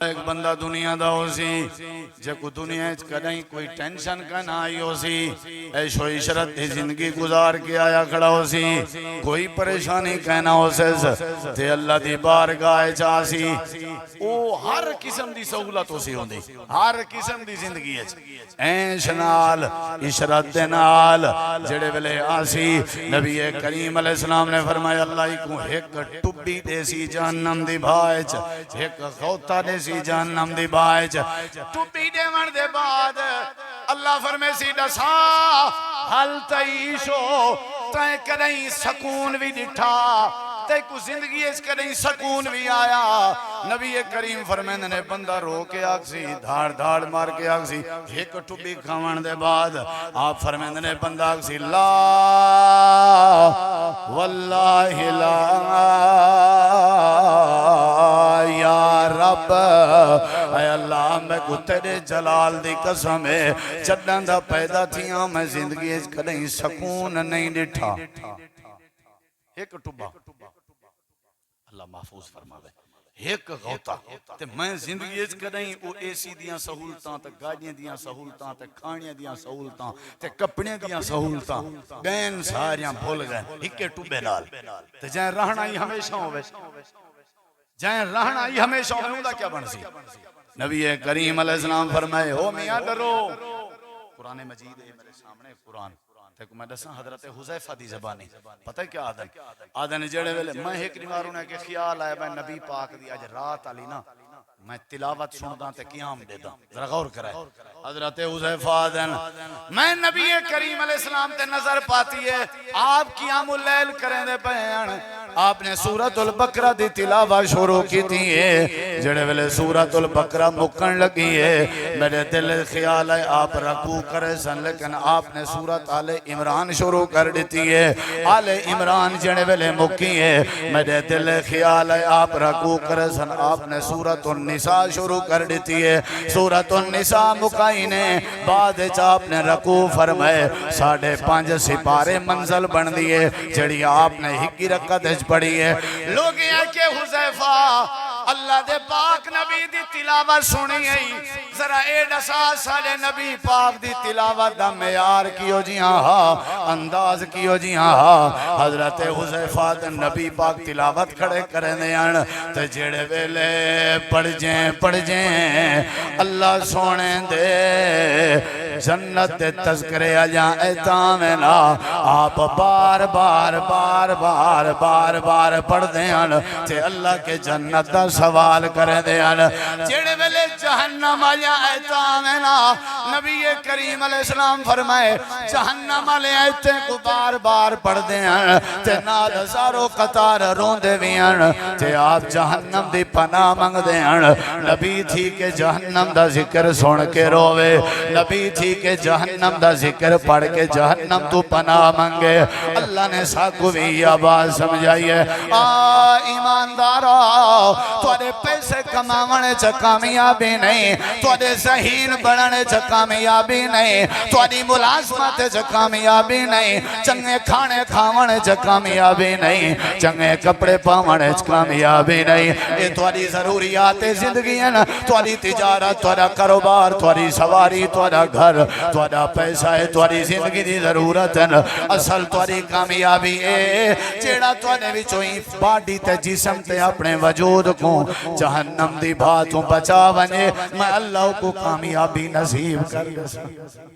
ایک بندہ دنیا دا ہو سی جے کو دنیا اچ کدیں کوئی ٹینشن کا نہ آئی ہو سی عیش و عشرت دی زندگی گزار کے آیا کھڑا ہو سی کوئی پریشانی کہنا ہو سیز تے اللہ دی بارگاہ چا سی او ہر قسم دی سہولت ہو سی ہوندی ہر قسم دی زندگی اچ عیش نال عشرت دے نال جڑے ویلے آسی نبی کریم علیہ السلام نے فرمایا اللہ کو ایک ٹبی دے سی جہنم دی بھائچ ایک غوطہ دے سی جہنم دی بھائچ ٹبی دے من دے بعد اللہ فرمے سی ڈسا حل تعیشو تائیں کدیں سکون بھی ڈٹھا تے کو زندگی اس کدیں سکون بھی آیا نبی کریم فرمیندے نے بندہ رو کے آکسی دھاڑ دھاڑ مار کے آکسی ایک ٹبی کھاون دے بعد آپ فرمیندے نے بندہ آکسی لا واللہ لا یا رب اے اللہ میں کو تیرے جلال دی قسم ہے جدن دا پیدا تھیاں میں زندگی اس کدیں سکون نہیں ڈٹھا ایک ٹبا اللہ محفوظ فرماوے ایک غوطہ تے میں زندگی اس کدیں او اے سی دیاں سہولتاں تے گاڑیاں دیاں سہولتاں تے کھانیاں دیاں سہولتاں تے کپڑے دیاں سہولتاں گین ساریاں بھول گئے ایک ٹبے نال تے جائیں رہنا ہی ہمیشہ ہوئے جائیں رہنا ہی ہمیشہ ہوئے دا کیا بن سی نبی کریم علیہ السلام فرمائے ہو میاں ڈرو قرآن مجید ہے میرے سامنے قرآن تک میں دساں حضرت حذیفہ دی زبانی پتہ ہے کیا آدن جڑے ویلے میں ایک نماروں نے کہ خیال آئے میں نبی پاک دی آج رات علی نا میں تلاوت سنداں تے قیام دے داں ذرا غور کرائے حضرت حذیفہ آدن میں نبی کریم علیہ السلام تے نظر پاتی ہے آپ قیام اللیل کریں دے پہن آپ نے سورۃ البقرہ دی تلاوت شروع کی تھی ہے جڑے ویلے سورۃ البقرہ مکن لگی ہے میرے دل خیال ہے آپ رکوع کرے سن لیکن آپ نے سورۃ آل عمران شروع کر دیتی ہے آل عمران جڑے ویلے مکی ہے میرے دل خیال ہے آپ رکوع کرے سن آپ نے سورۃ النساء شروع کر دیتی ہے سورۃ النساء مکائی نے بعد آپ نے رکوع فرمائے 5.5 سپارے منزل بن دیئے جڑی آپ نے ہکی رکعت پڑھی ہے لوگ یہ کہ حذیفہ اللہ دے پاک نبی دی تلاوت سنی ہے ذرا ایڈ اساس سالے نبی پاک دی تلاوت دا معیار کیو جی ہاں انداز کیو جی ہاں حضرت حذیفہ دے نبی پاک تلاوت کھڑے کریں دیان تے جڑے ویلے پڑھ جائیں اللہ سونے دے جنت دے تذکرے آجاں ایتامنا آپ بار بار پڑھ دیان تے اللہ کے جنت دا سوال کرے دیان جڑے ویلے جہنم آجاں ایتامنا نبی کریم علیہ السلام فرمائے جہنم علیہ ایتے کو بار پڑھ دیان تے نال ہزاروں قطار رون دے ویان تے آپ جہنم دی پناہ منگ دیان نبی تھی کہ جہنم دا ذکر سن کے روے نبی تھی کہ جہنم دا ذکر پڑھ کے جہنم تو پناہ منگے اللہ نے ساکو بھی آواز سمجھائی ہے ایماندارا توڑے پیسے کماونے چا کامیابی نہیں توڑے ذہین بڑھنے چا کامیابی نہیں توڑی ملازمت چا کامیابی نہیں چنگے کھانے کھاونے چا کامیابی نہیں چنگے کپڑے پاونے چا کامیابی نہیں یہ توڑی ضروریات زندگی ہے نا توڑی تجارت توڑا کاروبار توڑی سواری توڑا گھر توڑا پیسہ ہے توڑی زندگی دی ضرورت ہے نا اصل توڑی کامیابی ہے جیڑا توڑے بھی چوئی باڈی تے جسم تے اپنے وجود کو جہنم دی باتوں بچا ونجے میں اللہ کو کامیابی نصیب کر